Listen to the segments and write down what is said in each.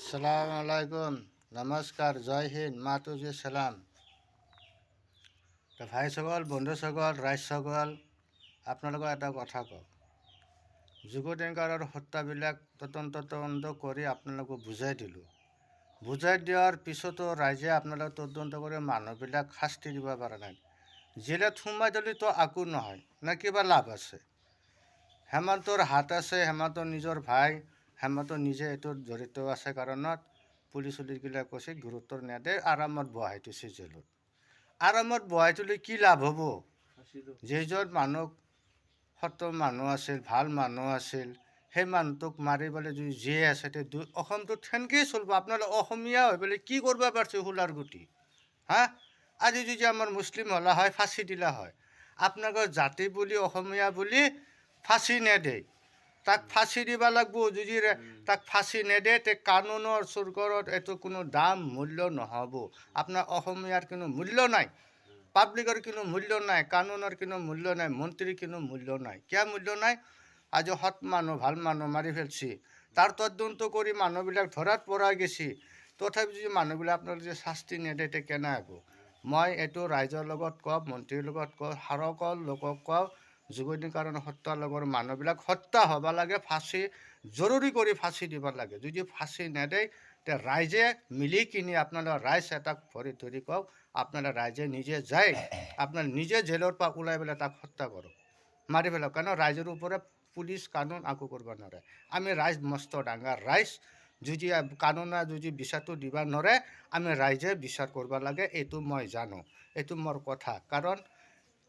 সালাম আলাইকুম, নমস্কাৰ, জয় হিন্দ, মাতুজি সালাম। ভাইসকল, বন্ধুসকল, ৰাইজসকল, আপোনালোকক এটা কথা কওঁ। যুগতীকাৰৰ হত্যাবিলাক তদন্ত কৰি আপোনালোকক বুজাই দিলোঁ। বুজাই দিয়াৰ পিছতো ৰাইজে আপোনালোক তদন্ত কৰি মানুহবিলাক শাস্তি দিব পৰা নাই। জেলত সোমাই দিলেতো একো নহয়, নে কিবা লাভ আছে? হেমন্তৰ হাত আছে, হেমন্তৰ নিজৰ ভাই, হেমন্ত নিজে এইটোত জড়িত আছে কাৰণত পুলিচ চুলিচবিলাক কৈছে গুৰুত্ব নিদিয়ে, আৰামত বহাই থৈছে জেলত। আৰামত বহাই থ'লে কি লাভ হ'ব? যিজন মানুহ সৎ মানুহ আছিল, ভাল মানুহ আছিল, সেই মানুহটোক মাৰিবলৈ যদি জীয়াই আছে, অসমটোত সেনেকৈয়ে চলিব। আপোনালোকে অসমীয়া হৈ পেলাই কি কৰিব পাৰিছে শোলাৰ গুটি? আজি যদি আমাৰ মুছলিম হ'লা হয়, ফাঁচি দিলা হয়। আপোনালোকৰ জাতি বুলি, অসমীয়া বুলি ফাঁচি নেদে, তাক ফাঁচি দিব লাগব। যদি তাক ফাঁচি নেদে, তে কানুনৰ চৰকাৰত এইটো কোনো দাম মূল্য নহ'ব। আপোনাৰ অসমীয়াৰ কোনো মূল্য নাই, পাব্লিকৰ কোনো মূল্য নাই, কানুনৰ কোনো মূল্য নাই, মন্ত্ৰীৰ কোনো মূল্য নাই। কিয় মূল্য নাই? আজি সৎ মানুহ, ভাল মানুহ মাৰি ফেলছি, তাৰ তদন্ত কৰি মানুহবিলাক ধৰাত পৰা গেছি, তথাপি যদি মানুহবিলাক আপোনালোকে যদি শাস্তি নেদে, তে কেনে হ'ব? মই এইটো ৰাইজৰ লগত কওঁ, মন্ত্ৰীৰ লগত কওঁ, সকলো লোকক কওঁ, যুগতীকৰণ হত্যাৰ লগৰ মানুহবিলাক হত্যা হ'ব লাগে, ফাঁচি জৰুৰী কৰি ফাঁচি দিব লাগে। যদি ফাঁচি নেদেয়, তে ৰাইজে মিলি কিনি আপোনালোকে ৰাইজ এটাক ভৰি ধৰি কওক, আপোনালোকে ৰাইজে নিজে যায়, আপোনাৰ নিজে জেলৰ পৰা ওলাই পেলাই তাক হত্যা কৰক, মাৰি পেলাওক। কাৰণ ৰাইজৰ ওপৰত পুলিচ কানুন একো কৰিব নোৱাৰে। আমি ৰাইজ মস্ত ডাঙৰ ৰাইজ, যদি কানুনে যদি বিচাৰটো দিব নোৱাৰে, আমি ৰাইজে বিচাৰ কৰিব লাগে। এইটো মই জানো, এইটো মোৰ কথা। কাৰণ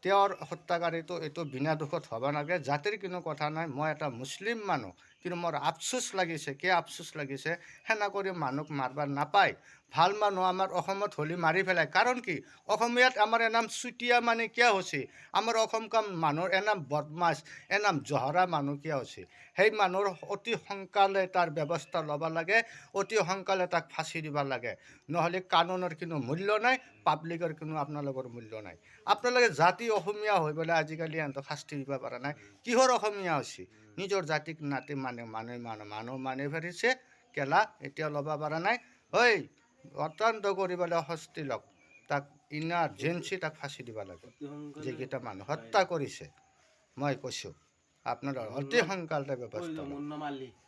তেওঁৰ হত্যাকাৰীটো এইটো বিনা দোষত হ'ব নালাগে। জাতিৰ কোনো কথা নাই। মই এটা মুছলিম মানুহ, কিন্তু মোৰ আফচোচ লাগিছে। কিয় আফচোচ লাগিছে? সেনা কৰি মানুহক মাৰিব নাপায়। ভাল মানুহ আমাৰ অসমত হ'লে মাৰি পেলায়। কাৰণ কি? অসমীয়াত আমাৰ এনাম চুতীয়া মানে কিয় হৈছে? আমাৰ অসম কাম মানুহৰ এনাম বদমাছ, এনাম জহৰা মানুহ কিয় হৈছে? সেই মানুহৰ অতি সোনকালে তাৰ ব্যৱস্থা ল'ব লাগে, অতি সোনকালে তাক ফাঁচি দিব লাগে। নহ'লে কানুনৰ কোনো মূল্য নাই, পাব্লিকৰ কোনো আপোনালোকৰ মূল্য নাই। আপোনালোকে জাতি অসমীয়া হৈ পেলাই আজিকালি সিহঁতক শাস্তি দিব পৰা নাই। কিহৰ অসমীয়া হৈছে? নিজৰ জাতিক নাতি মানুহ মানি ফেৰিছে, কেলা এতিয়া ল'ব পৰা নাই। ঐ, অত্যন্ত কৰিবলৈ শাস্তি লওক, তাক ইমাৰ্জেঞ্চি তাক ফাঁচি দিব লাগে। যিকেইটা মানুহ হত্যা কৰিছে, মই কৈছোঁ আপোনালোকে অতি সোনকালে ব্যৱস্থা লওক।